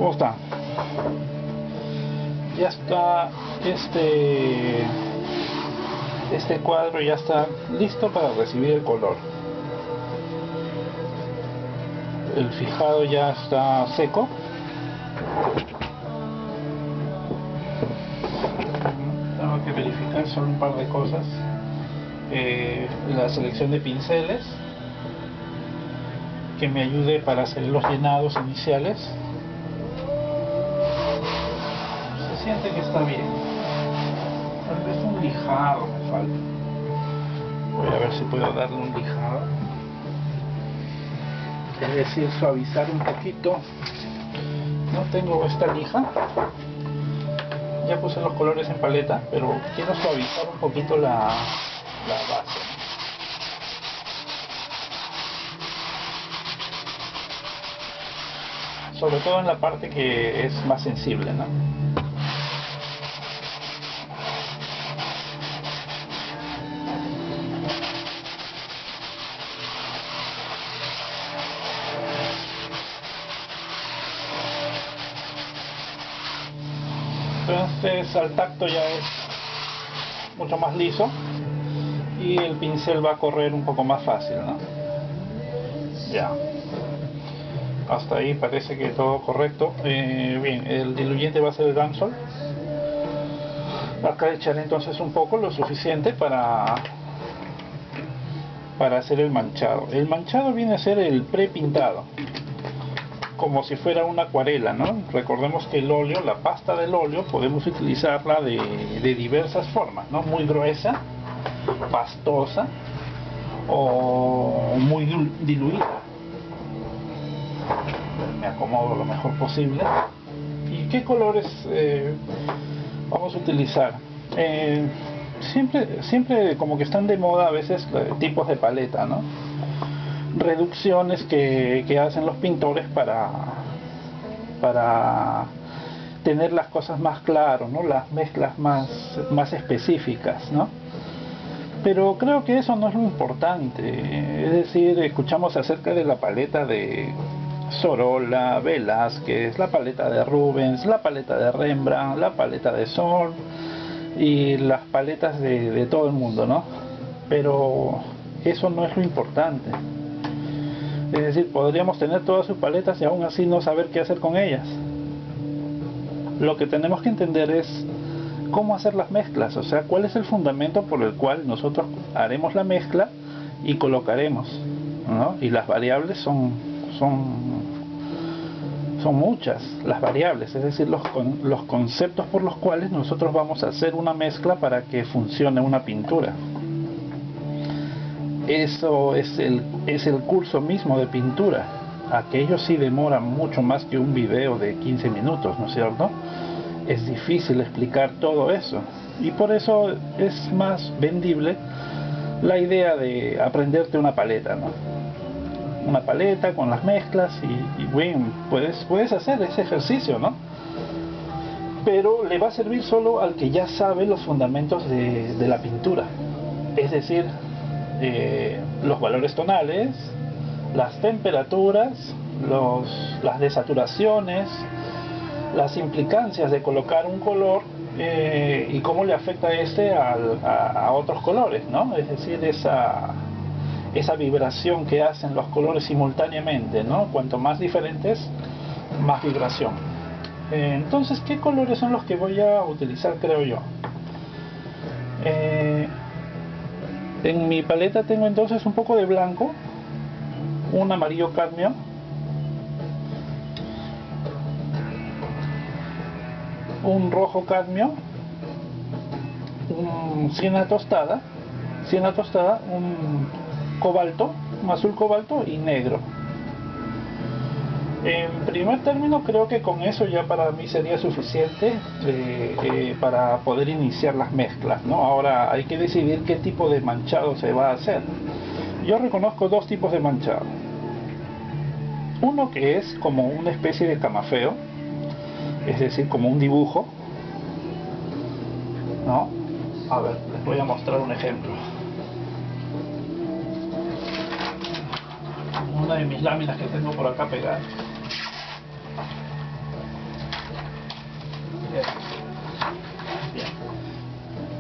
¿Cómo está? Ya está este cuadro ya está listo para recibir el color. El fijado ya está seco. Tengo que verificar solo un par de cosas. La selección de pinceles que me ayude para hacer los llenados iniciales. Se siente que está bien. Tal vez un lijado me falta. Voy a ver si puedo darle un lijado. Es decir, suavizar un poquito. No tengo esta lija. Ya puse los colores en paleta, pero quiero suavizar un poquito la base. Sobre todo en la parte que es más sensible, ¿no? Entonces al tacto ya es mucho más liso y el pincel va a correr un poco más fácil, ¿no? Ya. Hasta ahí parece que todo correcto. Bien, el diluyente va a ser el Gamsol. Acá echaré entonces un poco, lo suficiente para hacer el manchado. El manchado viene a ser el prepintado, como si fuera una acuarela, ¿no? Recordemos que el óleo, la pasta del óleo, podemos utilizarla de diversas formas, ¿no? Muy gruesa, pastosa o muy diluida. Me acomodo lo mejor posible. ¿Y qué colores vamos a utilizar? Siempre como que están de moda a veces tipos de paleta, ¿no? Reducciones que hacen los pintores para tener las cosas más claras, ¿no? Las mezclas más específicas, ¿no? Pero creo que eso no es lo importante. Es decir, escuchamos acerca de la paleta de Sorolla, Velázquez, la paleta de Rubens, la paleta de Rembrandt, la paleta de Zorn y las paletas de todo el mundo, ¿no? Pero eso no es lo importante. Es decir, podríamos tener todas sus paletas y aún así no saber qué hacer con ellas. Lo que tenemos que entender es cómo hacer las mezclas, o sea, cuál es el fundamento por el cual nosotros haremos la mezcla y colocaremos, ¿no? Y las variables son muchas, las variables, es decir, los conceptos por los cuales nosotros vamos a hacer una mezcla para que funcione una pintura. Eso es el curso mismo de pintura. Aquello sí demora mucho más que un video de 15 minutos, ¿no es cierto? Es difícil explicar todo eso y por eso es más vendible la idea de aprenderte una paleta, ¿no? Una paleta con las mezclas y bueno, puedes hacer ese ejercicio, ¿no? Pero le va a servir solo al que ya sabe los fundamentos de la pintura, es decir, los valores tonales, las temperaturas, las desaturaciones, las implicancias de colocar un color y cómo le afecta a otros colores, ¿no? Es decir, esa vibración que hacen los colores simultáneamente, ¿no? Cuanto más diferentes, más vibración. Entonces, ¿qué colores son los que voy a utilizar, creo yo? En mi paleta tengo entonces un poco de blanco, un amarillo cadmio, un rojo cadmio, un siena tostada, un cobalto, un azul cobalto y negro. En primer término creo que con eso ya para mí sería suficiente para poder iniciar las mezclas, ¿no? Ahora hay que decidir qué tipo de manchado se va a hacer. Yo reconozco dos tipos de manchado. Uno que es como una especie de camafeo, es decir, como un dibujo, ¿no? A ver, les voy a mostrar un ejemplo. Una de mis láminas que tengo por acá pegada.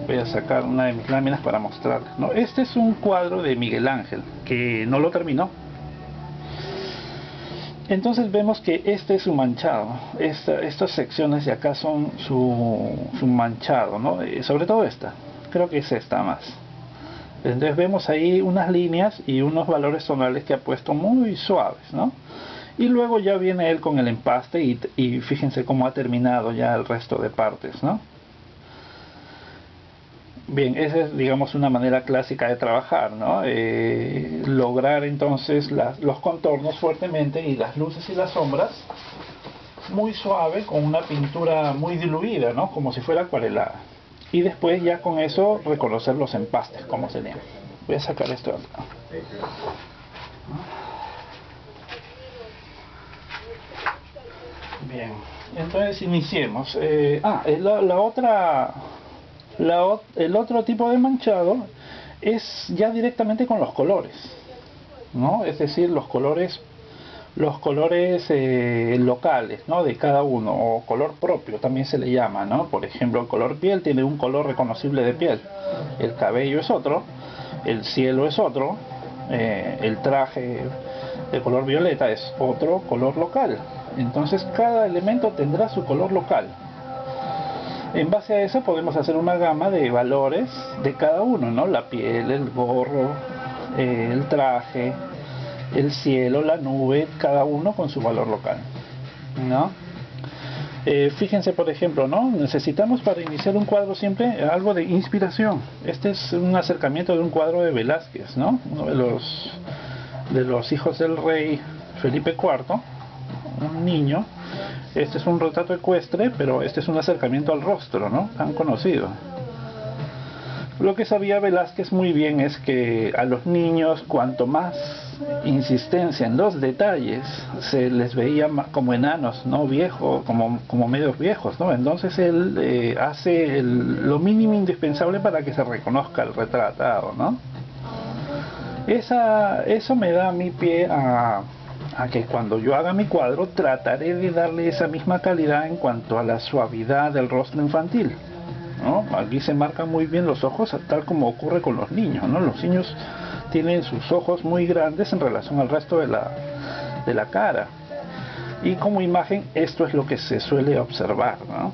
Voy a sacar una de mis láminas para mostrarles, ¿no? Este es un cuadro de Miguel Ángel que no lo terminó. Entonces vemos que este es su manchado. Estas secciones de acá son su manchado, ¿no? Sobre todo esta, creo que es esta más. Entonces vemos ahí unas líneas y unos valores tonales que ha puesto muy suaves, ¿no? Y luego ya viene él con el empaste y fíjense cómo ha terminado ya el resto de partes, ¿no? Bien, esa es, digamos, una manera clásica de trabajar, ¿no? Lograr entonces los contornos fuertemente y las luces y las sombras muy suave con una pintura muy diluida, ¿no? Como si fuera acuarelada. Y después ya con eso reconocer los empastes, como serían. Voy a sacar esto de acá. Bien, entonces iniciemos. El otro tipo de manchado es ya directamente con los colores, ¿no? Es decir, los colores locales, ¿no? De cada uno, o color propio también se le llama, ¿no? Por ejemplo, el color piel tiene un color reconocible de piel, el cabello es otro, el cielo es otro, el traje de color violeta es otro color local. Entonces cada elemento tendrá su color local. En base a eso podemos hacer una gama de valores de cada uno, ¿no? La piel, el gorro, el traje, el cielo, la nube, cada uno con su valor local, ¿no? Fíjense, por ejemplo, ¿no? Necesitamos para iniciar un cuadro siempre algo de inspiración. Este es un acercamiento de un cuadro de Velázquez, ¿no? Uno de los hijos del rey Felipe IV, un niño. Este es un retrato ecuestre, pero este es un acercamiento al rostro, ¿no? Tan conocido. Lo que sabía Velázquez muy bien es que a los niños, cuanto más insistencia en los detalles, se les veía como enanos, ¿no? Viejos, como medios viejos, ¿no? Entonces él hace lo mínimo indispensable para que se reconozca el retratado, ¿no? Eso me da a mi pie a que cuando yo haga mi cuadro trataré de darle esa misma calidad en cuanto a la suavidad del rostro infantil, ¿no? Aquí se marcan muy bien los ojos, tal como ocurre con los niños, ¿no? Los niños tienen sus ojos muy grandes en relación al resto de la cara, y como imagen esto es lo que se suele observar, ¿no?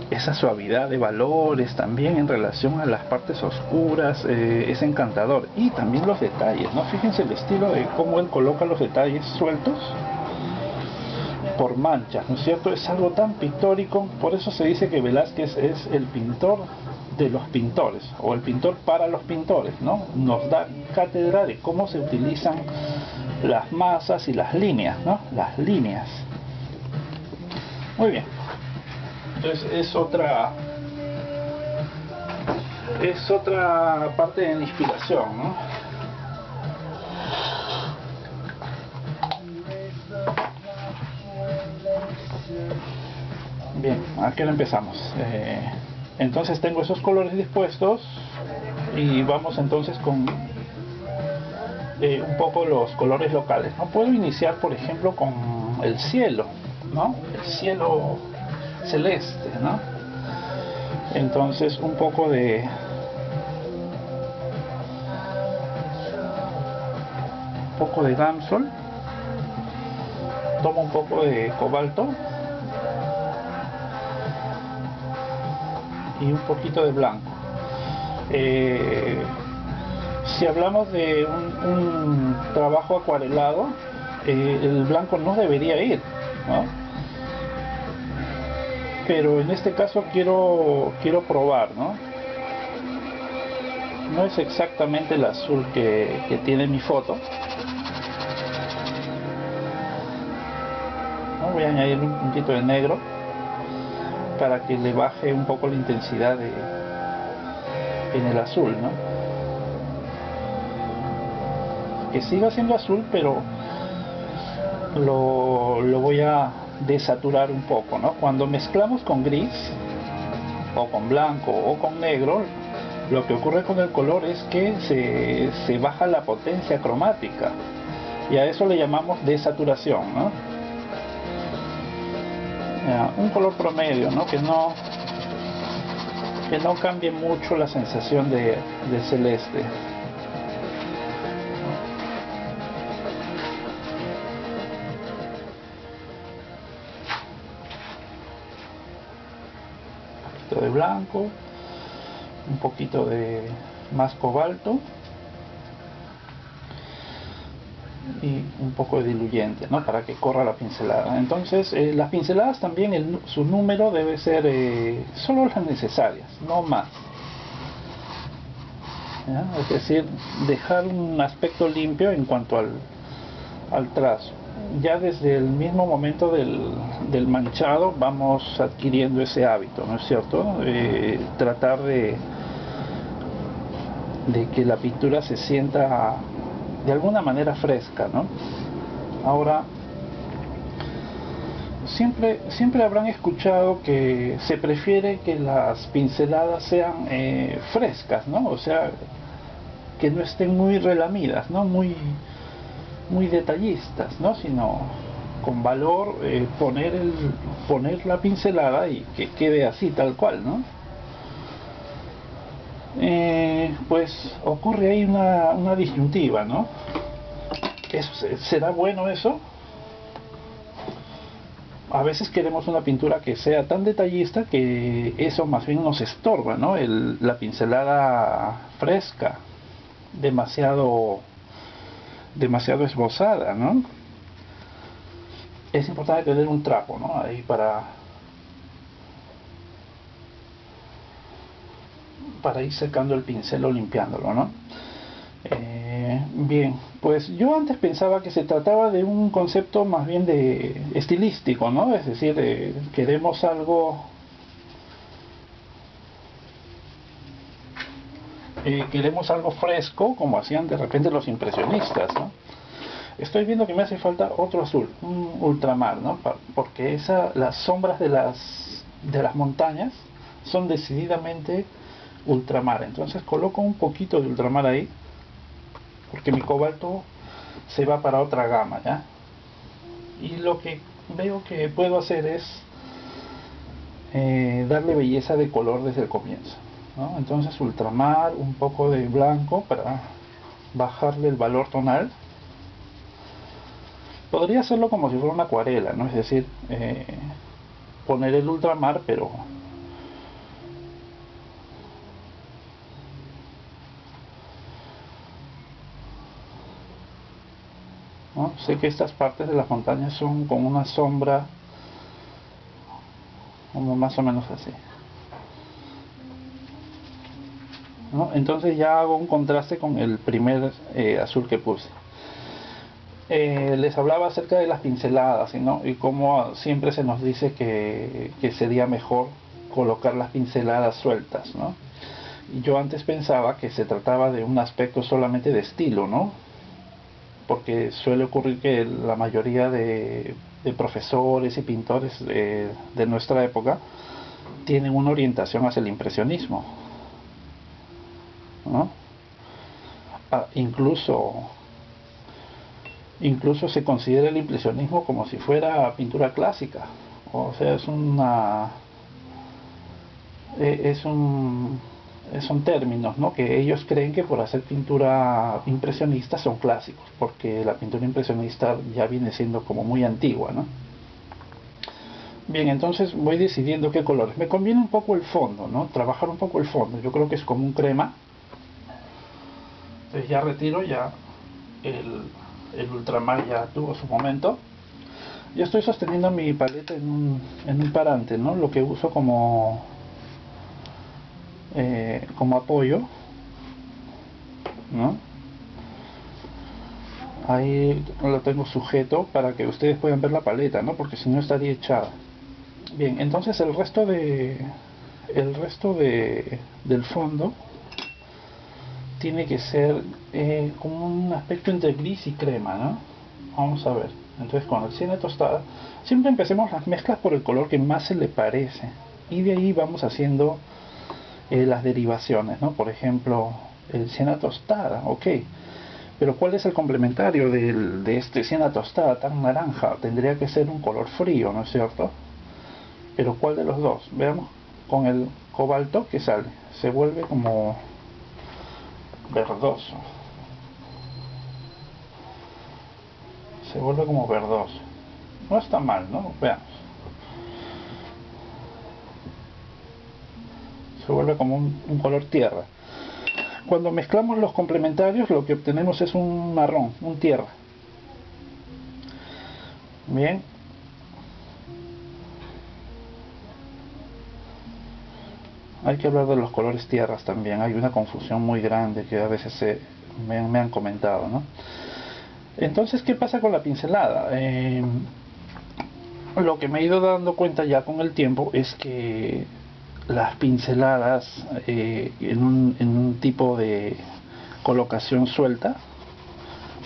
Esa suavidad de valores también en relación a las partes oscuras es encantador, y también los detalles, ¿no? Fíjense el estilo de cómo él coloca los detalles sueltos por manchas, ¿no es cierto? Es algo tan pictórico, por eso se dice que Velázquez es el pintor de los pintores, o el pintor para los pintores, ¿no? Nos da cátedra de cómo se utilizan las masas y las líneas, ¿no? Las líneas. Muy bien. Entonces es otra parte de la inspiración, ¿no? Bien, aquí lo empezamos. Entonces tengo esos colores dispuestos y vamos entonces con un poco los colores locales, ¿no? Puedo iniciar, por ejemplo, con el cielo, ¿no? El cielo celeste, ¿no? Entonces un poco de Damsol, tomo un poco de cobalto y un poquito de blanco. Si hablamos de un trabajo acuarelado, el blanco no debería ir, ¿no? Pero en este caso quiero probar, ¿no? No es exactamente el azul que tiene mi foto, ¿no? Voy a añadir un puntito de negro para que le baje un poco la intensidad en el azul, ¿no? Que siga siendo azul, pero lo voy a desaturar un poco, ¿no? Cuando mezclamos con gris o con blanco o con negro, lo que ocurre con el color es que se baja la potencia cromática, y a eso le llamamos desaturación, ¿no? Un color promedio, ¿no? Que no que no cambie mucho la sensación de celeste. Un poquito de blanco, un poquito de más cobalto y un poco de diluyente, ¿no? Para que corra la pincelada. Entonces las pinceladas también, su número debe ser solo las necesarias, no más, ¿ya? Es decir, dejar un aspecto limpio en cuanto al trazo. Ya desde el mismo momento del manchado vamos adquiriendo ese hábito, ¿no es cierto? Tratar de que la pintura se sienta de alguna manera fresca, ¿no? Ahora, siempre habrán escuchado que se prefiere que las pinceladas sean frescas, ¿no? O sea, que no estén muy relamidas, ¿no? Muy detallistas, ¿no? Sino con valor, poner la pincelada y que quede así, tal cual, ¿no? Pues ocurre ahí una disyuntiva, ¿no? ¿Será bueno eso? A veces queremos una pintura que sea tan detallista que eso más bien nos estorba, ¿no? La pincelada fresca, demasiado esbozada, ¿no? Es importante tener un trapo, ¿no? Ahí para ir secando el pincel o limpiándolo, ¿no? Bien, pues yo antes pensaba que se trataba de un concepto más bien de estilístico, ¿no? Es decir, queremos algo fresco, como hacían de repente los impresionistas, ¿no? Estoy viendo que me hace falta otro azul, un ultramar, ¿no? Porque las sombras de las montañas son decididamente ultramar. Entonces coloco un poquito de ultramar ahí, porque mi cobalto se va para otra gama, ¿ya? Y lo que veo que puedo hacer es darle belleza de color desde el comienzo, ¿no? Entonces ultramar, un poco de blanco para bajarle el valor tonal. Podría hacerlo como si fuera una acuarela, ¿no? Es decir, poner el ultramar, pero ¿no? Sé que estas partes de las montañas son con una sombra como más o menos así, ¿no? Entonces ya hago un contraste con el primer azul que puse. Les hablaba acerca de las pinceladas, ¿no? Y cómo siempre se nos dice que sería mejor colocar las pinceladas sueltas, ¿no? Y yo antes pensaba que se trataba de un aspecto solamente de estilo, ¿no? Porque suele ocurrir que la mayoría de profesores y pintores de nuestra época tienen una orientación hacia el impresionismo, ¿no? Incluso se considera el impresionismo como si fuera pintura clásica. O sea, son términos, ¿no? Que ellos creen que por hacer pintura impresionista son clásicos, porque la pintura impresionista ya viene siendo como muy antigua, ¿no? Bien, entonces voy decidiendo qué colores. Me conviene un poco el fondo, ¿no? Trabajar un poco el fondo. Yo creo que es como un crema. Entonces ya retiro ya el ultramar, ya tuvo su momento. Yo estoy sosteniendo mi paleta en un parante, ¿no? Lo que uso como apoyo, ¿no? Ahí lo tengo sujeto para que ustedes puedan ver la paleta, ¿no? Porque si no estaría echada. Bien, entonces el resto del fondo tiene que ser como un aspecto entre gris y crema, ¿no? Vamos a ver. Entonces con el siena tostada, siempre empecemos las mezclas por el color que más se le parece, y de ahí vamos haciendo las derivaciones, ¿no? Por ejemplo, el siena tostada, ok, pero ¿cuál es el complementario de este siena tostada tan naranja? Tendría que ser un color frío, ¿no es cierto? Pero ¿cuál de los dos? Veamos con el cobalto que sale, se vuelve como verdoso, se vuelve como verdoso. No está mal, ¿no? Veamos. Se vuelve como un color tierra. Cuando mezclamos los complementarios, lo que obtenemos es un marrón, un tierra. Bien. Hay que hablar de los colores tierras también. Hay una confusión muy grande que a veces me han comentado, ¿no? Entonces, ¿qué pasa con la pincelada? Lo que me he ido dando cuenta ya con el tiempo es que las pinceladas en un tipo de colocación suelta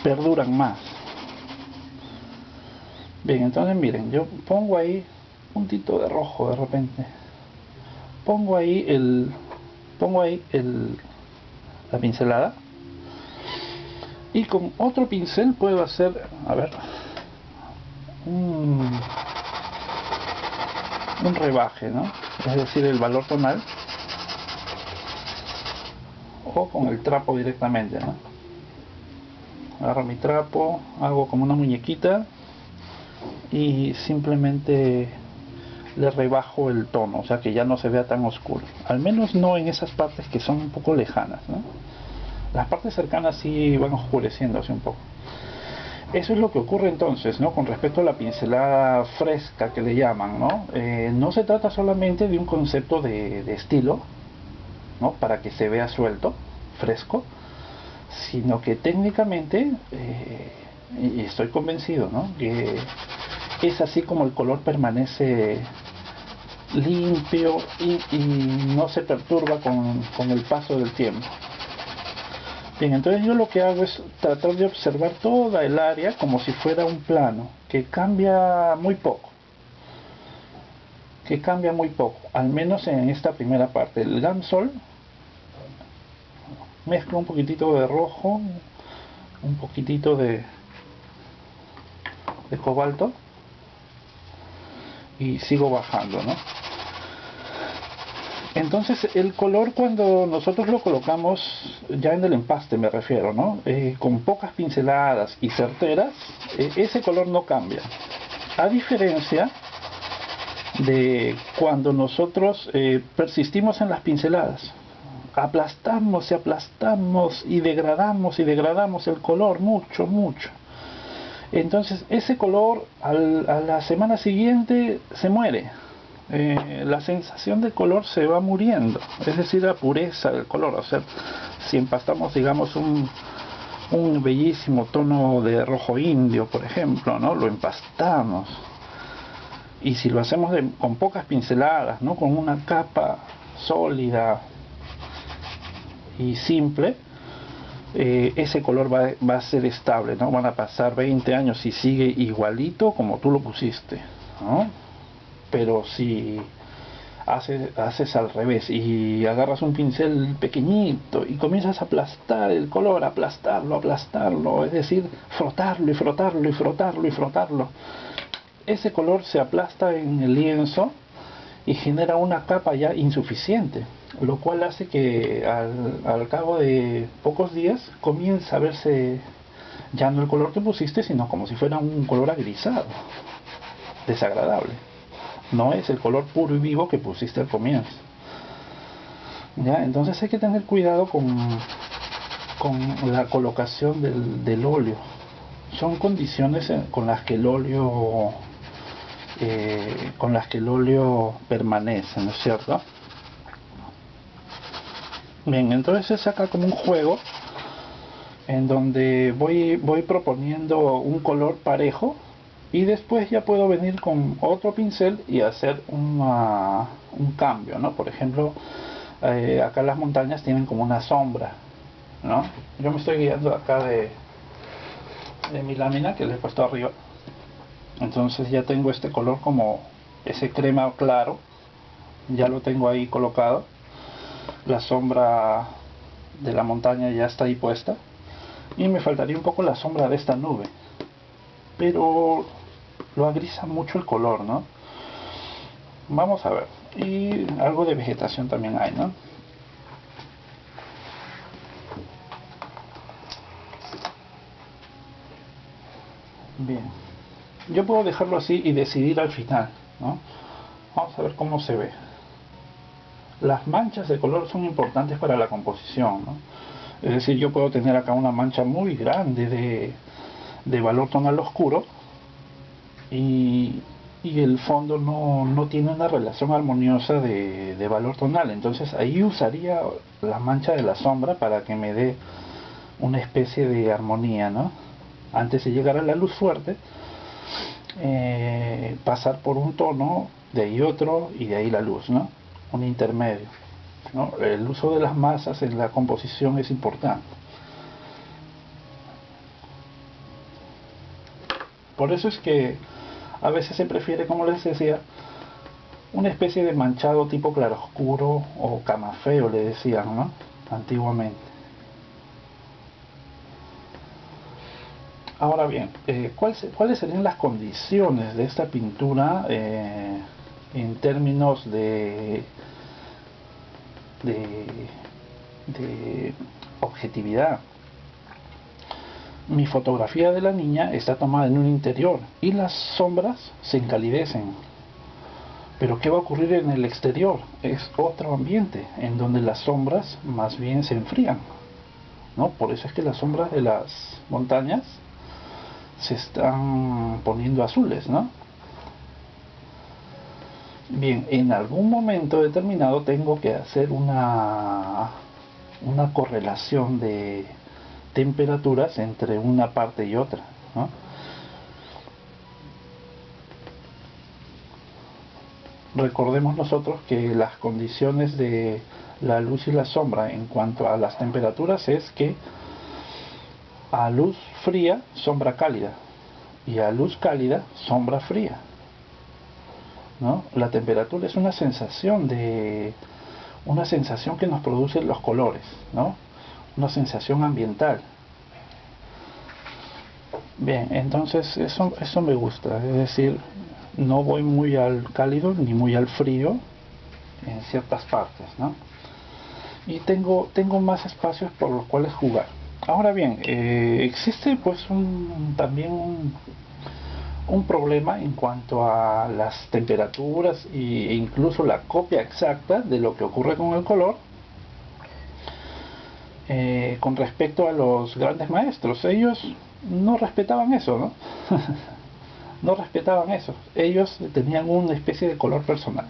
perduran más. Bien, entonces miren, yo pongo ahí un puntito de rojo de repente, pongo ahí la pincelada, y con otro pincel puedo hacer, a ver, un rebaje, ¿no? Es decir, el valor tonal, o con el trapo directamente, ¿no? Agarro mi trapo, hago como una muñequita y simplemente le rebajo el tono, o sea que ya no se vea tan oscuro, al menos no en esas partes que son un poco lejanas, ¿no? Las partes cercanas sí van oscureciéndose un poco. Eso es lo que ocurre entonces, ¿no? Con respecto a la pincelada fresca que le llaman, ¿no? No se trata solamente de un concepto de estilo, ¿no? Para que se vea suelto, fresco, sino que técnicamente, y estoy convencido, ¿no? Que es así como el color permanece limpio y no se perturba con el paso del tiempo. Bien, entonces yo lo que hago es tratar de observar toda el área como si fuera un plano, que cambia muy poco, al menos en esta primera parte. El Gamsol, mezclo un poquitito de rojo, un poquitito de cobalto, y sigo bajando, ¿no? Entonces el color, cuando nosotros lo colocamos ya en el empaste, me refiero, ¿no? Con pocas pinceladas y certeras, ese color no cambia, a diferencia de cuando nosotros persistimos en las pinceladas, aplastamos y aplastamos y degradamos el color mucho. Entonces ese color a la semana siguiente se muere. La sensación del color se va muriendo, es decir, la pureza del color. O sea, si empastamos, digamos, un bellísimo tono de rojo indio, por ejemplo, ¿no? Lo empastamos, y si lo hacemos con pocas pinceladas, ¿no? Con una capa sólida y simple, ese color va a ser estable, ¿no? Van a pasar 20 años y sigue igualito como tú lo pusiste, ¿no? Pero si haces al revés y agarras un pincel pequeñito y comienzas a aplastar el color, aplastarlo, es decir, frotarlo, ese color se aplasta en el lienzo y genera una capa ya insuficiente, lo cual hace que al cabo de pocos días comienza a verse ya no el color que pusiste, sino como si fuera un color agrisado, desagradable. No es el color puro y vivo que pusiste al comienzo. ¿Ya? Entonces hay que tener cuidado con la colocación del óleo. Son condiciones con las que el óleo permanece, ¿no es cierto? Bien, entonces es acá como un juego en donde voy proponiendo un color parejo, y después ya puedo venir con otro pincel y hacer un cambio, ¿no? Por ejemplo, acá las montañas tienen como una sombra, ¿no? Yo me estoy guiando acá de mi lámina que le he puesto arriba. Entonces ya tengo este color como ese crema claro, ya lo tengo ahí colocado. La sombra de la montaña ya está ahí puesta, y me faltaría un poco la sombra de esta nube, pero lo agrisa mucho el color, ¿no? Vamos a ver, y algo de vegetación también hay, ¿no? Bien, yo puedo dejarlo así y decidir al final, ¿no? Vamos a ver cómo se ve. Las manchas de color son importantes para la composición, ¿no? Es decir, yo puedo tener acá una mancha muy grande de valor tonal oscuro y, y el fondo no tiene una relación armoniosa de valor tonal. Entonces ahí usaría la mancha de la sombra para que me dé una especie de armonía, ¿no? Antes de llegar a la luz fuerte, pasar por un tono, de ahí otro y de ahí la luz, ¿no? Un intermedio, ¿no? El uso de las masas en la composición es importante. Por eso es que a veces se prefiere, como les decía, una especie de manchado tipo claroscuro o camafeo, le decían, ¿no? Antiguamente. Ahora bien, ¿cuáles serían las condiciones de esta pintura en términos de, de objetividad? Mi fotografía de la niña está tomada en un interior y las sombras se encalidecen. Pero ¿qué va a ocurrir en el exterior? Es otro ambiente en donde las sombras más bien se enfrían, ¿no? Por eso es que las sombras de las montañas se están poniendo azules, ¿no? Bien, en algún momento determinado tengo que hacer una correlación de temperaturas entre una parte y otra, ¿no? Recordemos nosotros que las condiciones de la luz y la sombra en cuanto a las temperaturas es que a luz fría, sombra cálida, y a luz cálida, sombra fría, ¿no? La temperatura es una sensación que nos producen los colores, ¿no? Una sensación ambiental. Bien, entonces eso me gusta, es decir, no voy muy al cálido ni muy al frío en ciertas partes, ¿no? Y tengo más espacios por los cuales jugar. Ahora bien, existe pues también un problema en cuanto a las temperaturas e incluso la copia exacta de lo que ocurre con el color con respecto a los grandes maestros. Ellos no respetaban eso, ¿no? No respetaban eso. Ellos tenían una especie de color personal.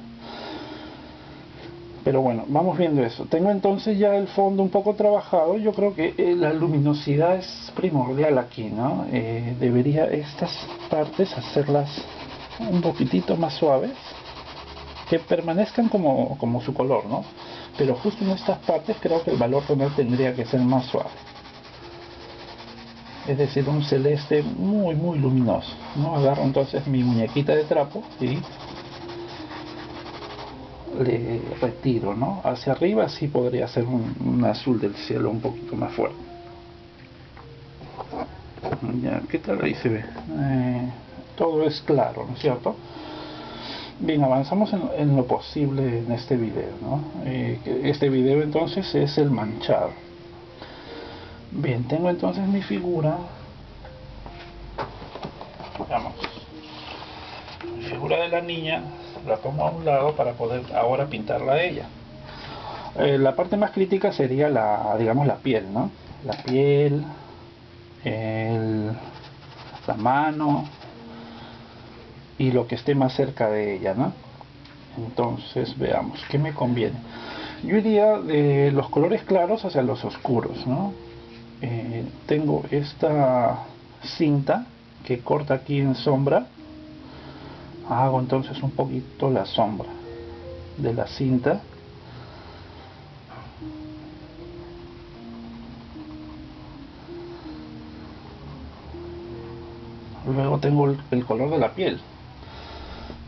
Pero bueno, vamos viendo eso. Tengo entonces ya el fondo un poco trabajado. Yo creo que la luminosidad es primordial aquí, ¿no? Debería estas partes hacerlas un poquitito más suaves, que permanezcan como su color, ¿no? Pero justo en estas partes creo que el valor tonal tendría que ser más suave. Es decir, un celeste muy muy luminoso, ¿no? Agarro entonces mi muñequita de trapo y le retiro, ¿no? Hacia arriba sí podría ser un azul del cielo un poquito más fuerte. Ya, ¿qué tal ahí se ve? Todo es claro, ¿no es cierto? Bien, avanzamos en lo posible en este video, ¿no? Este video entonces es el manchado. Bien, tengo entonces mi figura. Veamos. Mi figura de la niña la tomo a un lado para poder ahora pintarla a ella. La parte más crítica sería digamos, la piel, ¿no? La piel, la mano y lo que esté más cerca de ella, ¿no? Entonces veamos, ¿qué me conviene? Yo iría de los colores claros hacia los oscuros, ¿no? Tengo esta cinta que corta aquí en sombra. Hago entonces un poquito la sombra de la cinta. Luego tengo el color de la piel,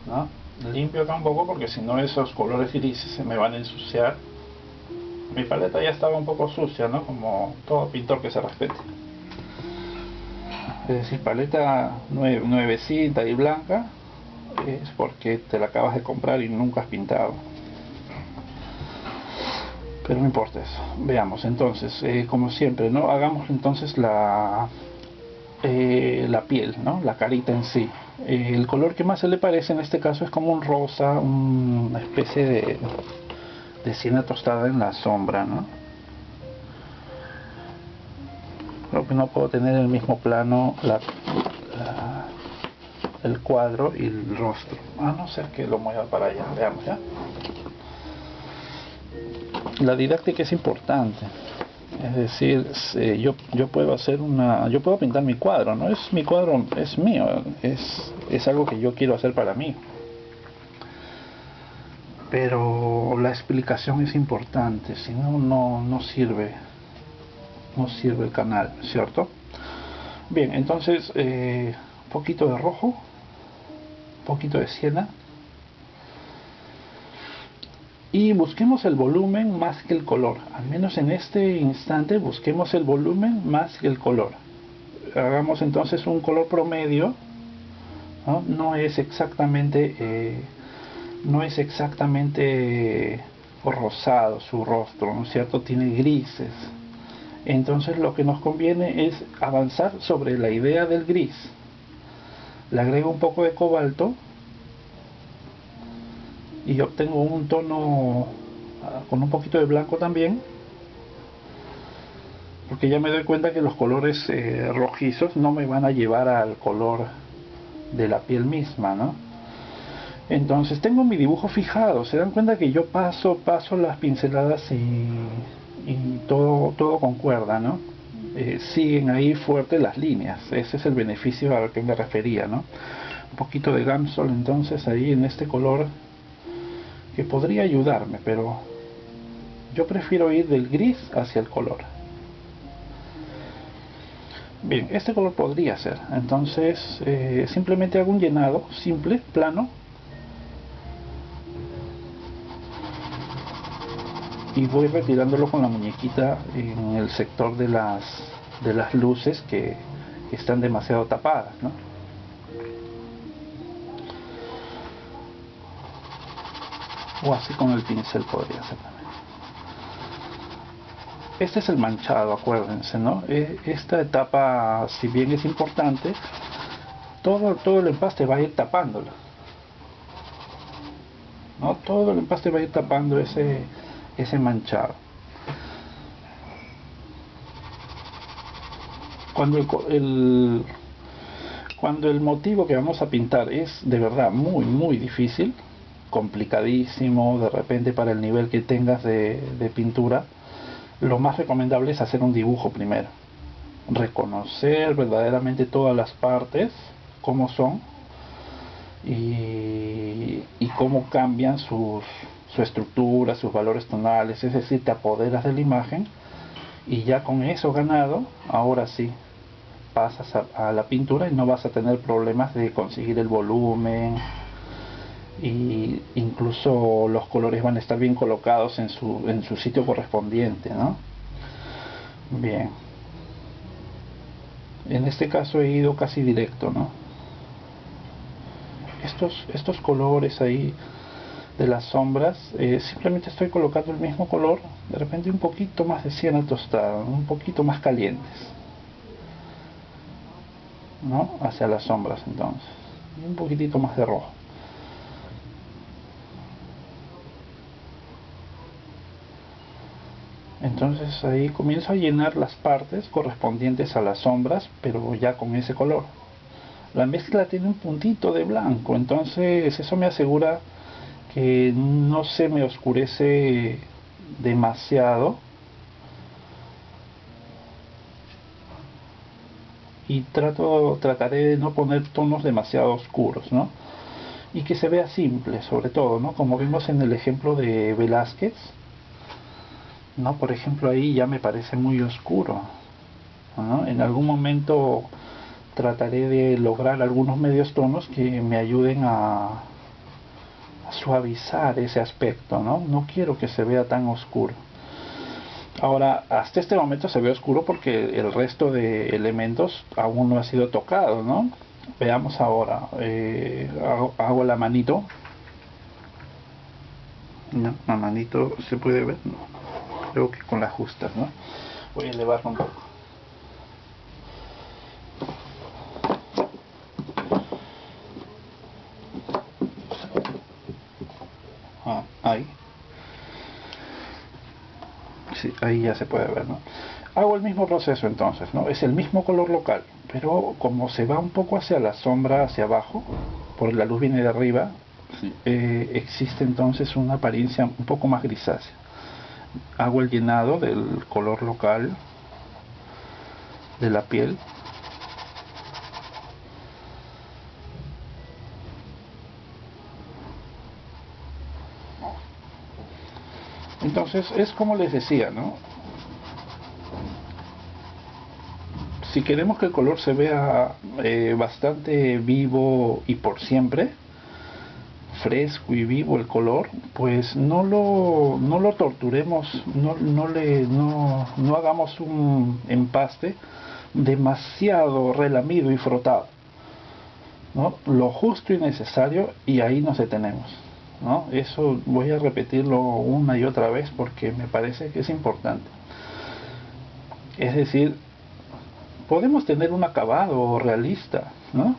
¿no? Limpio acá un poco porque si no esos colores grises se me van a ensuciar. Mi paleta ya estaba un poco sucia, ¿no? Como todo pintor que se respete. Es decir, paleta nuevecita y blanca. es porque te la acabas de comprar y nunca has pintado. Pero no importa eso. Veamos entonces, como siempre, ¿no? Hagamos entonces la piel, ¿no? La carita en sí. El color que más se le parece en este caso es como un rosa, una especie de siena tostada en la sombra, ¿no? Creo que no puedo tener el mismo plano el cuadro y el rostro, a no ser que lo mueva para allá. Veamos ya. La didáctica es importante. Es decir, yo puedo hacer yo puedo pintar mi cuadro, no es mi cuadro, es mío, es algo que yo quiero hacer para mí. Pero la explicación es importante, si no, no sirve el canal, ¿cierto? Bien, entonces un poquito de rojo, un poquito de siena. Y busquemos el volumen más que el color. Al menos en este instante busquemos el volumen más que el color. Hagamos entonces un color promedio. No es exactamente rosado su rostro, ¿no es cierto? Tiene grises. Entonces lo que nos conviene es avanzar sobre la idea del gris. Le agrego un poco de cobalto y obtengo un tono con un poquito de blanco también, porque ya me doy cuenta que los colores rojizos no me van a llevar al color de la piel misma, ¿no? Entonces tengo mi dibujo fijado, se dan cuenta que yo paso las pinceladas y todo concuerda, ¿no? Siguen ahí fuertes las líneas, ese es el beneficio al que me refería, ¿no? Un poquito de Gamsol entonces ahí en este color que podría ayudarme, pero yo prefiero ir del gris hacia el color. Bien, este color podría ser, entonces simplemente hago un llenado simple, plano, y voy retirándolo con la muñequita en el sector de las luces que están demasiado tapadas, ¿no? O así con el pincel podría ser también. Este es el manchado, acuérdense, ¿no? Esta etapa, si bien es importante, todo el empaste va a ir tapándolo, ¿no? Todo el empaste va a ir tapando ese manchado. Cuando el motivo que vamos a pintar es de verdad muy difícil, complicadísimo, de repente para el nivel que tengas de pintura, lo más recomendable es hacer un dibujo primero, reconocer verdaderamente todas las partes, cómo son y cómo cambian su estructura, sus valores tonales, es decir, te apoderas de la imagen y ya con eso ganado, ahora sí pasas a la pintura y no vas a tener problemas de conseguir el volumen, y incluso los colores van a estar bien colocados en su sitio correspondiente, ¿no? Bien, en este caso he ido casi directo, ¿no? Estos colores ahí de las sombras, simplemente estoy colocando el mismo color, de repente un poquito más de siena tostada, un poquito más calientes, ¿no? Hacia las sombras entonces, y un poquitito más de rojo. Entonces ahí comienzo a llenar las partes correspondientes a las sombras, pero ya con ese color. La mezcla tiene un puntito de blanco, entonces eso me asegura que no se me oscurece demasiado y trataré de no poner tonos demasiado oscuros, ¿no? Y que se vea simple, sobre todo, ¿no? Como vimos en el ejemplo de Velázquez, ¿no? Por ejemplo, ahí ya me parece muy oscuro, ¿no? En algún momento trataré de lograr algunos medios tonos que me ayuden a suavizar ese aspecto, ¿no? No quiero que se vea tan oscuro. Ahora, hasta este momento se ve oscuro porque el resto de elementos aún no ha sido tocado, ¿no? Veamos ahora, hago la manito. No, la manito se puede ver, no. Creo que con las justas, ¿no? Voy a elevarlo un poco. Ahí. Sí, ahí ya se puede ver, ¿no? Hago el mismo proceso entonces, ¿no? Es el mismo color local, pero como se va un poco hacia la sombra, hacia abajo, por la luz viene de arriba, sí, existe entonces una apariencia un poco más grisácea. Hago el llenado del color local de la piel. Entonces es como les decía, ¿no? Si queremos que el color se vea bastante vivo y por siempre, fresco y vivo el color, pues no lo torturemos, no hagamos un empaste demasiado relamido y frotado, ¿no? Lo justo y necesario, y ahí nos detenemos, ¿no? Eso voy a repetirlo una y otra vez porque me parece que es importante. Es decir, podemos tener un acabado realista, ¿no?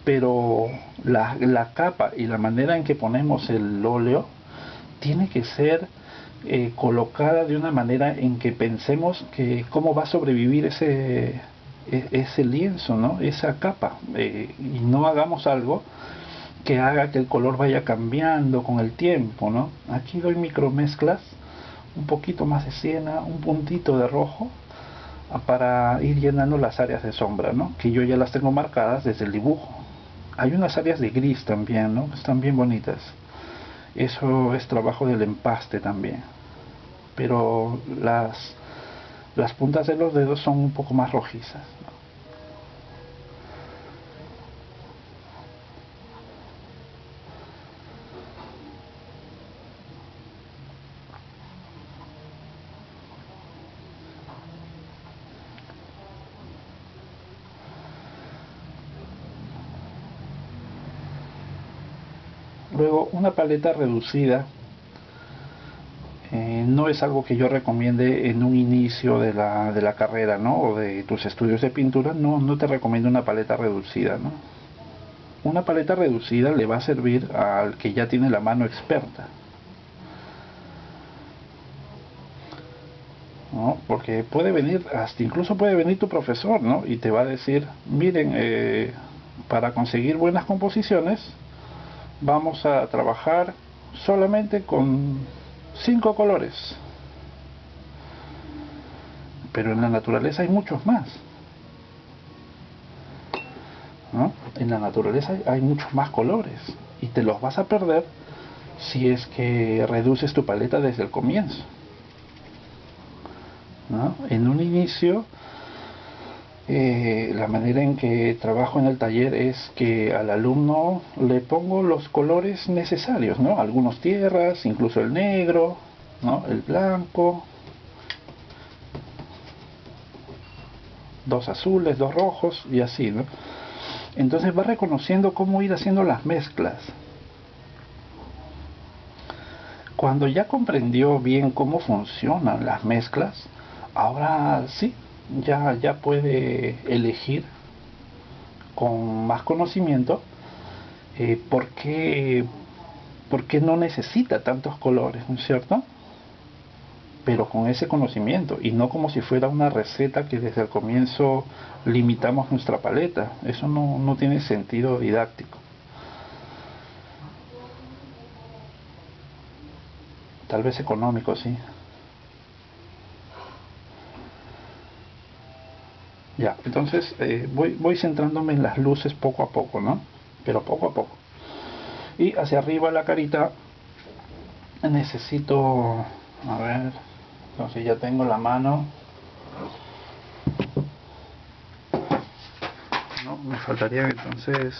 Pero la capa y la manera en que ponemos el óleo tiene que ser colocada de una manera en que pensemos que cómo va a sobrevivir ese lienzo, ¿no? Esa capa, y no hagamos algo que haga que el color vaya cambiando con el tiempo, ¿no? Aquí doy micromezclas, un poquito más de siena, un puntito de rojo, para ir llenando las áreas de sombra, ¿no? Que yo ya las tengo marcadas desde el dibujo. Hay unas áreas de gris también, ¿no? Están bien bonitas. Eso es trabajo del empaste también. Pero las puntas de los dedos son un poco más rojizas, ¿no? Luego, una paleta reducida no es algo que yo recomiende en un inicio de la carrera, ¿no? O de tus estudios de pintura. No te recomiendo una paleta reducida, ¿no? Una paleta reducida le va a servir al que ya tiene la mano experta, ¿no? Porque puede venir, hasta incluso puede venir tu profesor, ¿no? Y te va a decir, miren, para conseguir buenas composiciones vamos a trabajar solamente con 5 colores, pero en la naturaleza hay muchos más, ¿no? En la naturaleza hay muchos más colores y te los vas a perder si es que reduces tu paleta desde el comienzo, ¿no? En un inicio, la manera en que trabajo en el taller es que al alumno le pongo los colores necesarios, ¿no? Algunos tierras, incluso el negro, ¿no? El blanco, dos azules, dos rojos y así, ¿no? Entonces va reconociendo cómo ir haciendo las mezclas. Cuando ya comprendió bien cómo funcionan las mezclas, ahora sí, ya puede elegir con más conocimiento por qué no necesita tantos colores, ¿no es cierto? Pero con ese conocimiento y no como si fuera una receta que desde el comienzo limitamos nuestra paleta. Eso no tiene sentido didáctico. Tal vez económico, sí. Ya, entonces voy centrándome en las luces poco a poco, ¿no? Pero poco a poco. Y hacia arriba la carita necesito, a ver, entonces ya tengo la mano, ¿no? Me faltarían entonces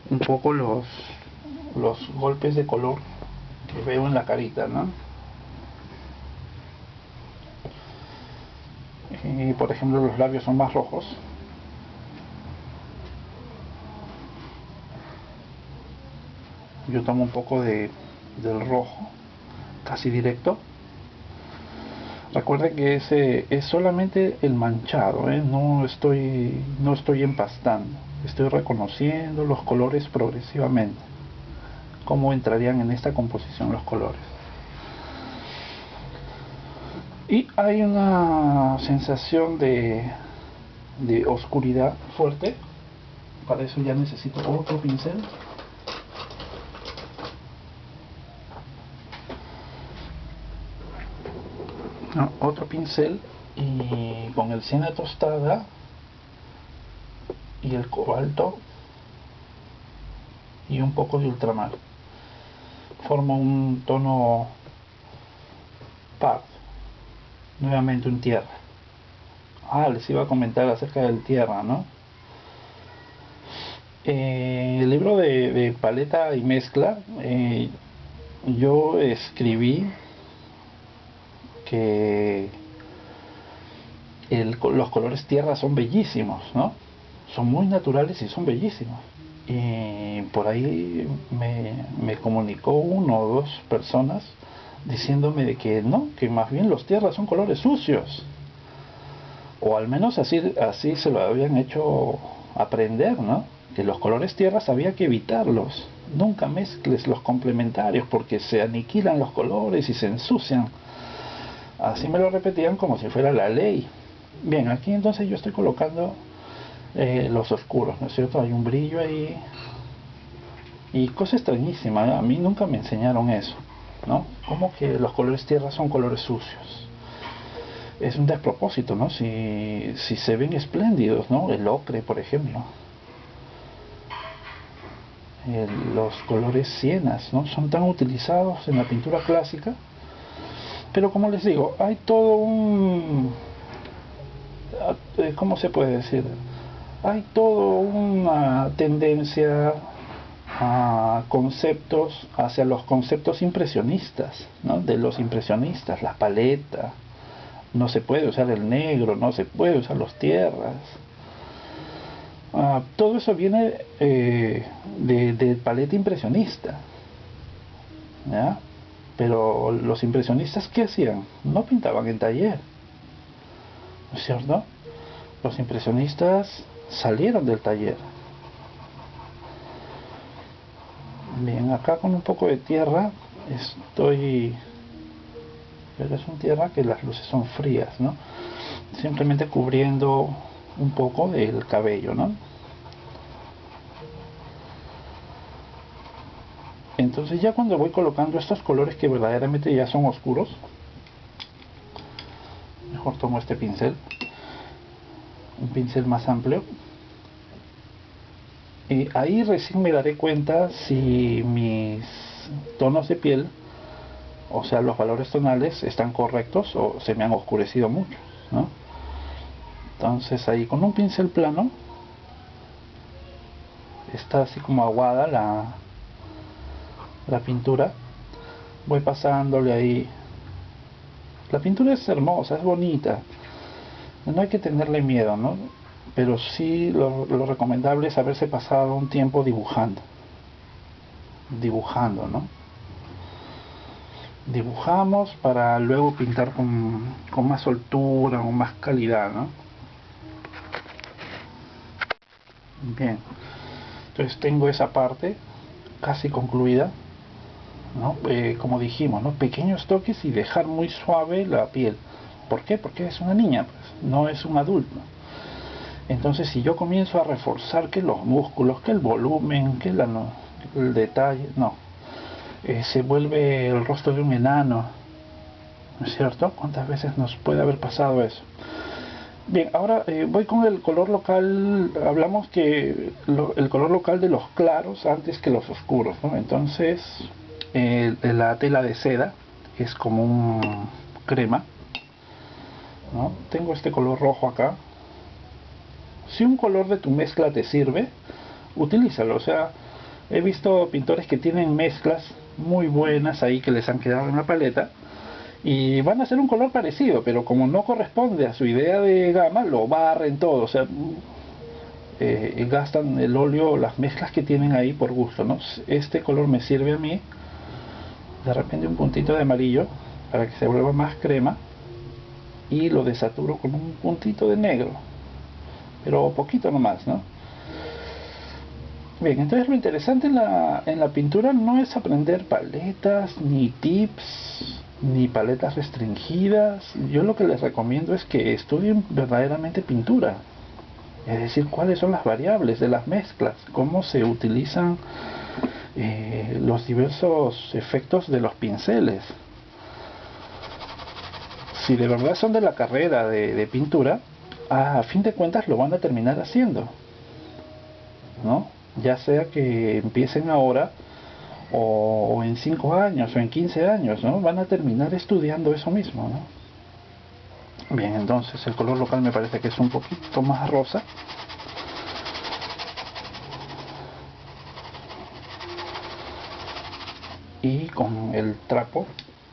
un poco los golpes de color que veo en la carita, ¿no? Y por ejemplo los labios son más rojos, yo tomo un poco del rojo, casi directo. Recuerden que ese es solamente el manchado, ¿eh? No estoy empastando, estoy reconociendo los colores progresivamente, cómo entrarían en esta composición los colores. Y hay una sensación de oscuridad fuerte. Para eso ya necesito otro pincel. No, otro pincel, y con el siena tostada y el cobalto y un poco de ultramar forma un tono pardo, nuevamente un tierra. Les iba a comentar acerca del tierra, ¿no? El libro de paleta y mezcla, yo escribí que los colores tierra son bellísimos, ¿no? Son muy naturales y son bellísimos. Y por ahí me comunicó uno o dos personas diciéndome de que no, que más bien los tierras son colores sucios. O al menos así se lo habían hecho aprender, ¿no? Que los colores tierras había que evitarlos. Nunca mezcles los complementarios porque se aniquilan los colores y se ensucian. Así me lo repetían como si fuera la ley. Bien, aquí entonces yo estoy colocando los oscuros, ¿no es cierto? Hay un brillo ahí. Y cosa extrañísima, ¿eh? A mí nunca me enseñaron eso, ¿no? Como que los colores tierra son colores sucios. Es un despropósito, ¿no? Si se ven espléndidos, ¿no? El ocre, por ejemplo. Los colores sienas, ¿no? Son tan utilizados en la pintura clásica. Pero como les digo, hay todo un... ¿Cómo se puede decir? Hay toda una tendencia a conceptos, hacia los conceptos impresionistas, ¿no? De los impresionistas, la paleta. No se puede usar el negro, no se puede usar los tierras. Todo eso viene de paleta impresionista, ¿ya? Pero los impresionistas, ¿qué hacían? No pintaban en taller, ¿no es cierto? Los impresionistas salieron del taller. Bien, acá con un poco de tierra estoy... Pero es una tierra que las luces son frías, ¿no? Simplemente cubriendo un poco del cabello, ¿no? Entonces ya cuando voy colocando estos colores que verdaderamente ya son oscuros, mejor tomo este pincel, un pincel más amplio, y ahí recién me daré cuenta si mis tonos de piel, o sea los valores tonales, están correctos o se me han oscurecido mucho, ¿no? Entonces ahí con un pincel plano, está así como aguada la pintura, voy pasándole ahí. La pintura es hermosa, es bonita, no hay que tenerle miedo, ¿no? Pero sí lo recomendable es haberse pasado un tiempo dibujando, ¿no? Dibujamos para luego pintar con más soltura, con más calidad, ¿no? Bien, entonces tengo esa parte casi concluida, ¿no? Como dijimos, ¿no? Pequeños toques y dejar muy suave la piel. ¿Por qué? Porque es una niña, pues, no es un adulto. Entonces si yo comienzo a reforzar que los músculos, que el volumen, que el detalle, no, se vuelve el rostro de un enano, ¿no es cierto? ¿Cuántas veces nos puede haber pasado eso? Bien, ahora voy con el color local. Hablamos que el color local de los claros antes que los oscuros, ¿no? Entonces la tela de seda es como un crema, ¿no? Tengo este color rojo acá. Si un color de tu mezcla te sirve, utilízalo. O sea, he visto pintores que tienen mezclas muy buenas ahí que les han quedado en la paleta y van a hacer un color parecido, pero como no corresponde a su idea de gama, lo barren todo. O sea, gastan el óleo, las mezclas que tienen ahí por gusto, ¿no? Este color me sirve a mí, de repente un puntito de amarillo para que se vuelva más crema, y lo desaturo con un puntito de negro, pero poquito nomás, ¿no? Bien, entonces lo interesante en la pintura no es aprender paletas, ni tips, ni paletas restringidas. Yo lo que les recomiendo es que estudien verdaderamente pintura. Es decir, cuáles son las variables de las mezclas, cómo se utilizan los diversos efectos de los pinceles. Si de verdad son de la carrera de pintura, a fin de cuentas lo van a terminar haciendo, ¿no? Ya sea que empiecen ahora o en 5 años o en 15 años, ¿no? Van a terminar estudiando eso mismo, ¿no? Bien, entonces el color local me parece que es un poquito más rosa. Y con el trapo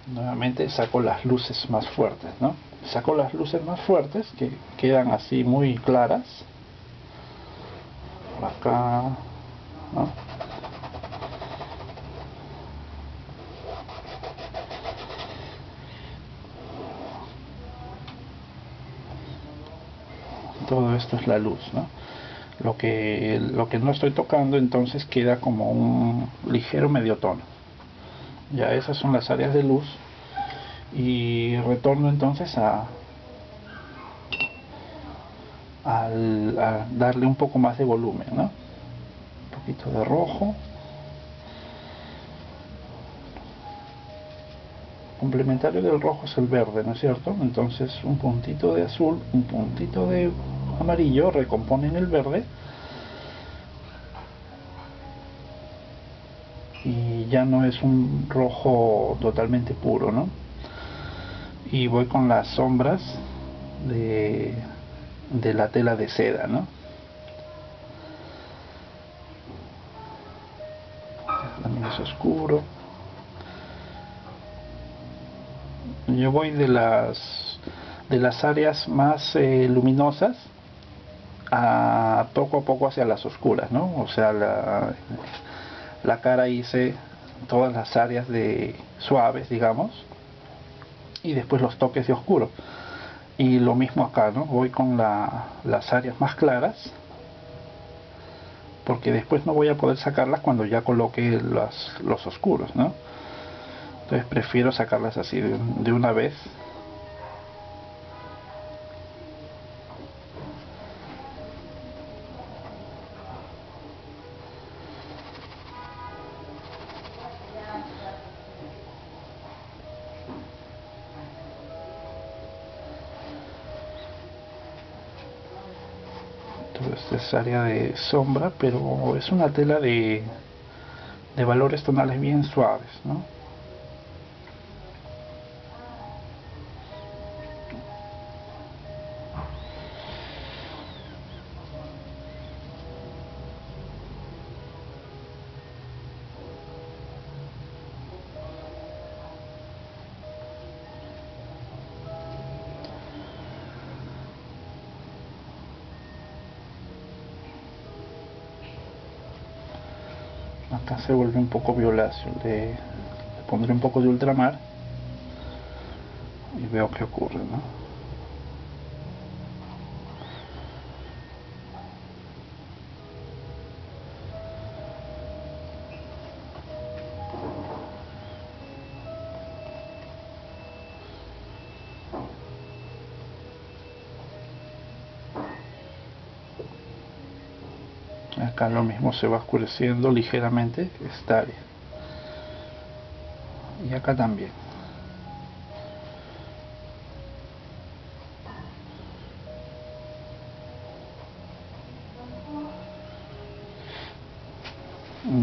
nuevamente saco las luces más fuertes, ¿no? Saco las luces más fuertes que quedan así muy claras. Por acá, ¿no? Todo esto es la luz, ¿no? Lo que no estoy tocando entonces queda como un ligero medio tono. Ya esas son las áreas de luz, y retorno entonces a darle un poco más de volumen, ¿no? Un poquito de rojo, complementario del rojo es el verde, ¿no es cierto? Entonces un puntito de azul, un puntito de amarillo recomponen el verde, y ya no es un rojo totalmente puro, ¿no? Y voy con las sombras de la tela de seda, ¿no? También es oscuro. Yo voy de las áreas más luminosas a poco hacia las oscuras, ¿no? O sea, la cara hice todas las áreas de suaves, digamos, y después los toques de oscuro. Y lo mismo acá, ¿no? Voy con las áreas más claras, porque después no voy a poder sacarlas cuando ya coloque los oscuros, ¿no? Entonces prefiero sacarlas así de una vez. Todo esto es área de sombra, pero es una tela de valores tonales bien suaves, ¿no? Acá se vuelve un poco violáceo, le pondré un poco de ultramar y veo qué ocurre, ¿no? Acá lo mismo, se va oscureciendo ligeramente esta área, y acá también.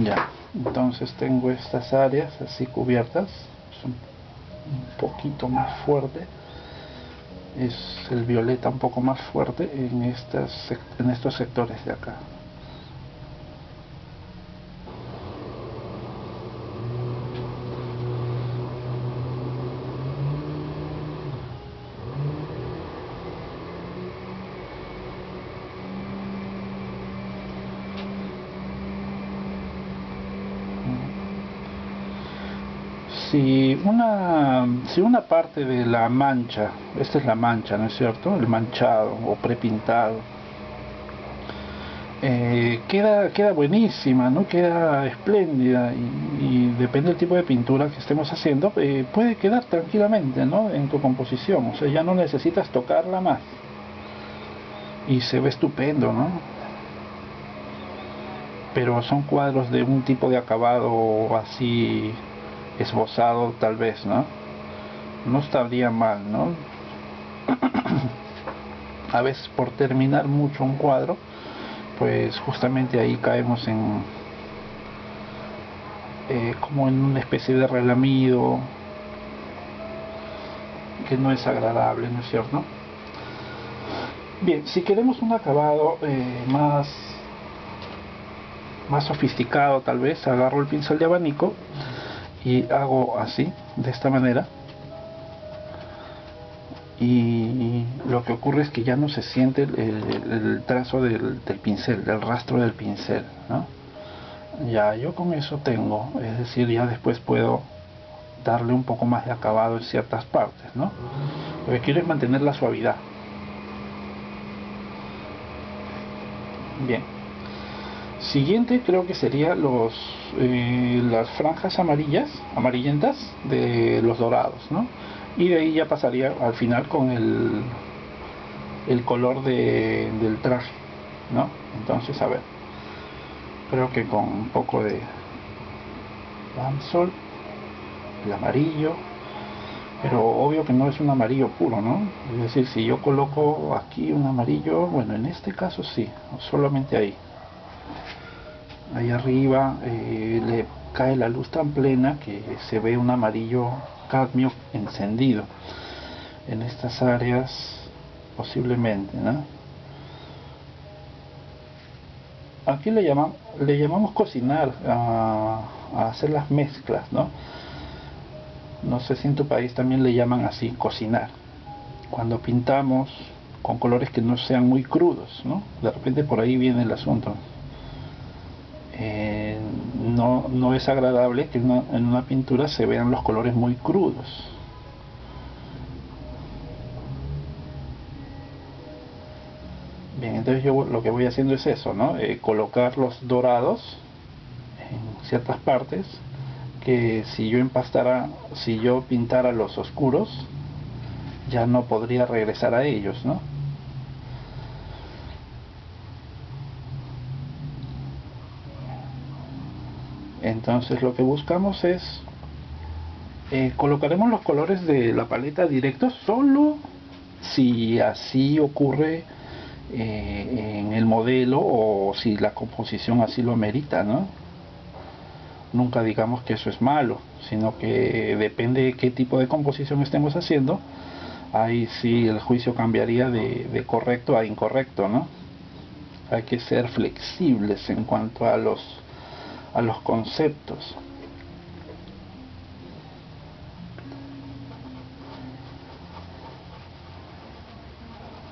Ya, entonces tengo estas áreas así cubiertas, es un poquito más fuerte, es el violeta un poco más fuerte en estos sectores de acá. si una parte de la mancha, esta es la mancha, ¿no es cierto? El manchado o prepintado, queda buenísima, ¿no? Queda espléndida y depende del tipo de pintura que estemos haciendo, puede quedar tranquilamente, ¿no? En tu composición, o sea, ya no necesitas tocarla más y se ve estupendo, ¿no? Pero son cuadros de un tipo de acabado así esbozado, tal vez, ¿no? No estaría mal, ¿no? A veces por terminar mucho un cuadro, pues justamente ahí caemos en como en una especie de relamido que no es agradable, ¿no es cierto? Bien, si queremos un acabado más sofisticado, tal vez agarro el pincel de abanico y hago así, de esta manera, y lo que ocurre es que ya no se siente el trazo del pincel, del rastro del pincel, ¿no? Ya yo con eso tengo, es decir, ya después puedo darle un poco más de acabado en ciertas partes, ¿no? Lo que quiero es mantener la suavidad. Bien, siguiente creo que sería las franjas amarillentas de los dorados, ¿no? Y de ahí ya pasaría al final con el color del traje, ¿no? Entonces, a ver, creo que con un poco de Damsol, el amarillo, pero obvio que no es un amarillo puro, ¿no? Es decir, si yo coloco aquí un amarillo, bueno, en este caso sí, solamente ahí arriba le cae la luz tan plena que se ve un amarillo cadmio encendido en estas áreas posiblemente, ¿no? Aquí le llamamos cocinar a hacer las mezclas, ¿no? No sé si en tu país también le llaman así, cocinar, cuando pintamos con colores que no sean muy crudos, ¿no? De repente por ahí viene el asunto. No es agradable que en una pintura se vean los colores muy crudos. Bien, entonces yo lo que voy haciendo es eso, ¿no? Colocar los dorados en ciertas partes que si yo pintara los oscuros, ya no podría regresar a ellos, ¿no? Entonces lo que buscamos es colocaremos los colores de la paleta directos solo si así ocurre en el modelo o si la composición así lo amerita, ¿no? Nunca digamos que eso es malo, sino que depende de qué tipo de composición estemos haciendo. Ahí sí el juicio cambiaría de correcto a incorrecto, ¿no? Hay que ser flexibles en cuanto a los conceptos.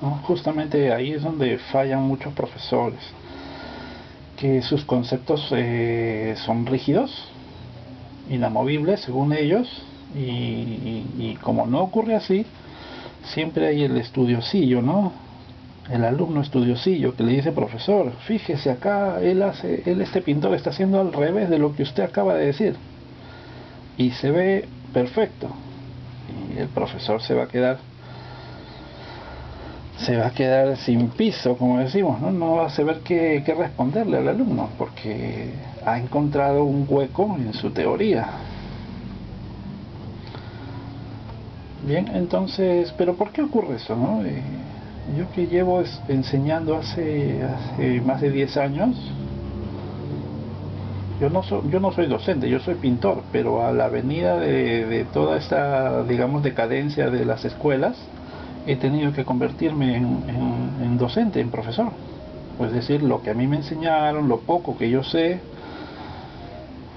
¿No? Justamente ahí es donde fallan muchos profesores, que sus conceptos son rígidos, inamovibles según ellos, y como no ocurre así, siempre hay el estudiosillo, ¿no? El alumno estudiosillo que le dice: profesor, fíjese acá, este pintor está haciendo al revés de lo que usted acaba de decir, y se ve perfecto, y el profesor se va a quedar sin piso, como decimos, ¿no? No va a saber qué responderle al alumno, porque ha encontrado un hueco en su teoría. Bien, entonces, ¿pero por qué ocurre eso, no? Yo que llevo enseñando hace más de 10 años, yo no soy docente, yo soy pintor, pero a la venida de toda esta, digamos, decadencia de las escuelas, he tenido que convertirme en docente, en profesor. Es decir, lo que a mí me enseñaron, lo poco que yo sé,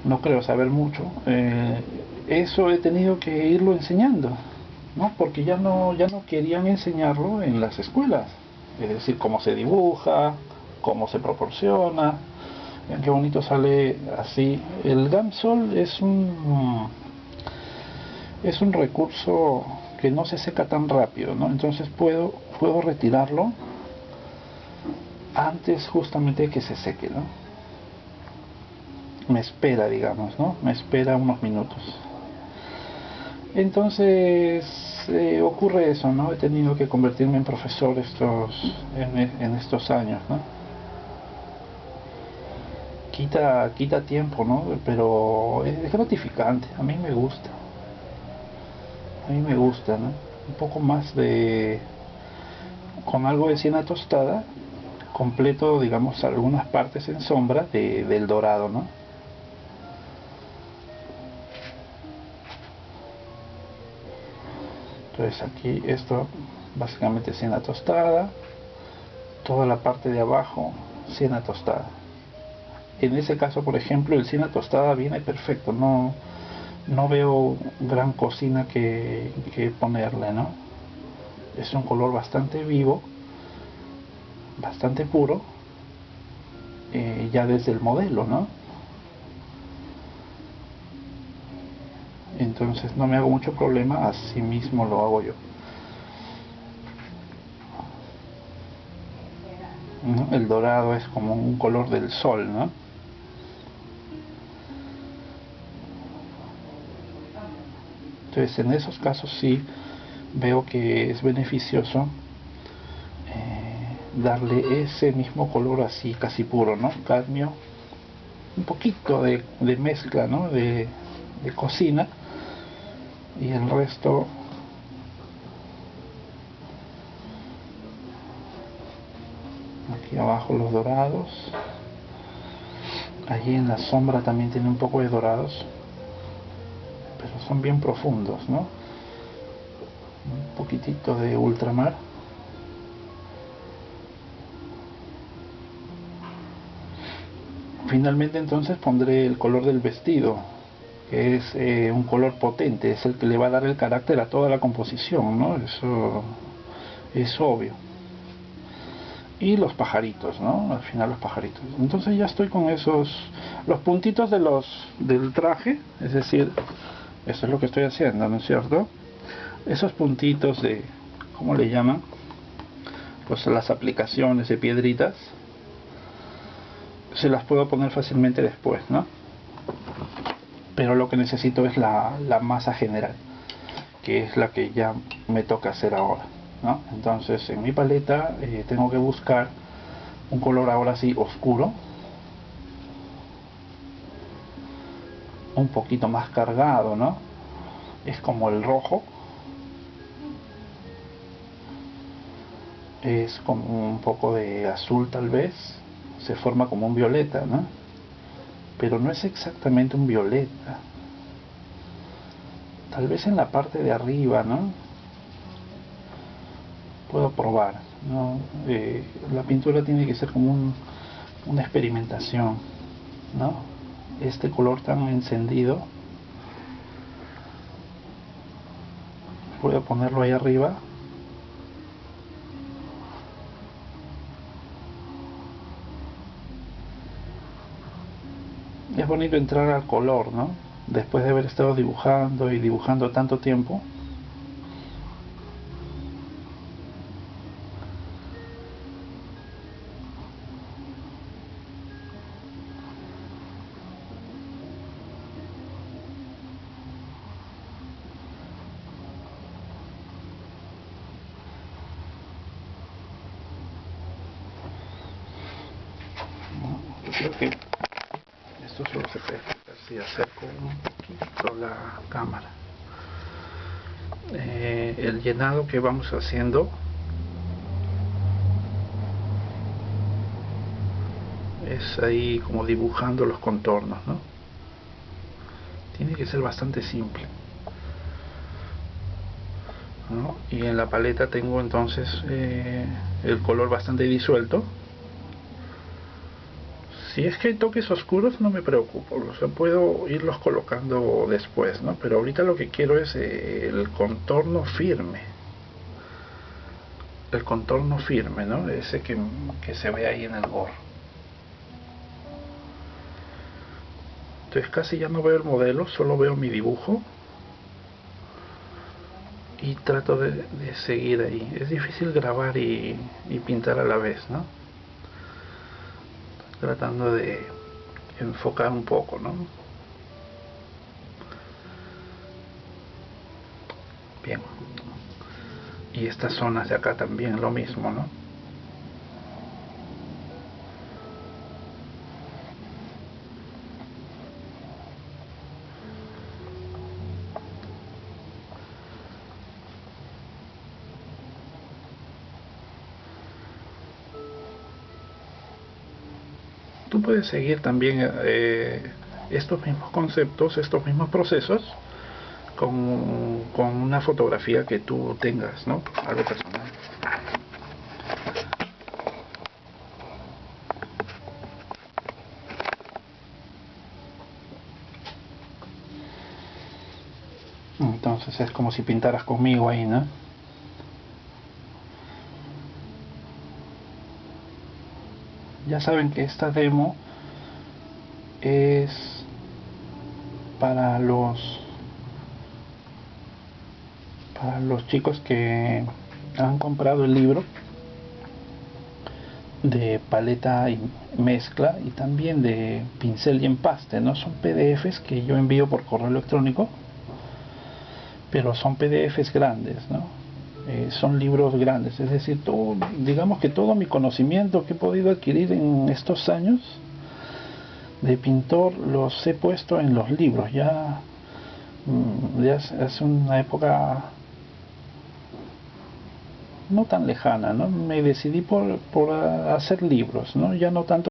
no creo saber mucho, eso he tenido que irlo enseñando, ¿no? Porque ya no querían enseñarlo en las escuelas. Es decir, cómo se dibuja, cómo se proporciona. Vean qué bonito sale así. El Gamsol es un recurso que no se seca tan rápido, ¿no? Entonces puedo retirarlo antes justamente de que se seque, ¿no? Me espera, digamos, ¿no? Me espera unos minutos. Entonces ocurre eso, ¿no? He tenido que convertirme en profesor en estos años, ¿no? Quita tiempo, ¿no? Pero es gratificante, a mí me gusta. A mí me gusta, ¿no? Un poco más con algo de siena tostada, completo, digamos, algunas partes en sombra del dorado, ¿no? Entonces aquí esto básicamente siena tostada, toda la parte de abajo siena tostada. En ese caso, por ejemplo, el siena tostada viene perfecto, no veo gran cocina que ponerle, ¿no? Es un color bastante vivo, bastante puro, ya desde el modelo, ¿no? Entonces no me hago mucho problema, así mismo lo hago yo, ¿no? El dorado es como un color del sol, ¿no? Entonces en esos casos sí veo que es beneficioso darle ese mismo color así casi puro, ¿no? Cadmio, un poquito de mezcla, ¿no? De cocina, y el resto aquí abajo los dorados. Allí en la sombra también tiene un poco de dorados, pero son bien profundos, ¿no? Un poquitito de ultramar. Finalmente entonces pondré el color del vestido, que es un color potente, es el que le va a dar el carácter a toda la composición, ¿no? Eso es obvio. Y los pajaritos, ¿no? Al final los pajaritos. Entonces ya estoy con los puntitos del traje, es decir, eso es lo que estoy haciendo, ¿no es cierto? Esos puntitos ¿cómo le llaman? Pues las aplicaciones de piedritas, se las puedo poner fácilmente después, ¿no? Pero lo que necesito es la masa general, que es la que ya me toca hacer ahora, ¿no? Entonces en mi paleta tengo que buscar un color ahora sí oscuro, un poquito más cargado, ¿no? Es como el rojo, es como un poco de azul tal vez, se forma como un violeta, ¿no? Pero no es exactamente un violeta, tal vez en la parte de arriba, ¿no? Puedo probar, ¿no? La pintura tiene que ser como una experimentación, ¿no? Este color tan encendido, voy a ponerlo ahí arriba. Es bonito entrar al color, ¿no? Después de haber estado dibujando y dibujando tanto tiempo. Yo creo que esto solo se puede explicar si acerco un poquito la cámara. El llenado que vamos haciendo es ahí como dibujando los contornos, ¿no? Tiene que ser bastante simple, ¿no? Y en la paleta tengo entonces el color bastante disuelto. Si es que hay toques oscuros no me preocupo, o sea, puedo irlos colocando después, ¿no? Pero ahorita lo que quiero es el contorno firme. El contorno firme, ¿no? Ese que se ve ahí en el gorro. Entonces casi ya no veo el modelo, solo veo mi dibujo. y trato de seguir ahí. Es difícil grabar y pintar a la vez, ¿no? Tratando de enfocar un poco, ¿no? Bien. Y estas zonas de acá también lo mismo, ¿no? Tú puedes seguir también estos mismos conceptos, estos mismos procesos con una fotografía que tú tengas, ¿no? Algo personal. Entonces es como si pintaras conmigo ahí, ¿no? Ya saben que esta demo es para los chicos que han comprado el libro de paleta y mezcla y también de pincel y empaste, ¿no? Son PDFs que yo envío por correo electrónico, pero son PDFs grandes, ¿no? Son libros grandes, es decir, todo, digamos que todo mi conocimiento que he podido adquirir en estos años de pintor los he puesto en los libros. Ya hace una época no tan lejana, ¿no? Me decidí por hacer libros, ¿no? Ya no tanto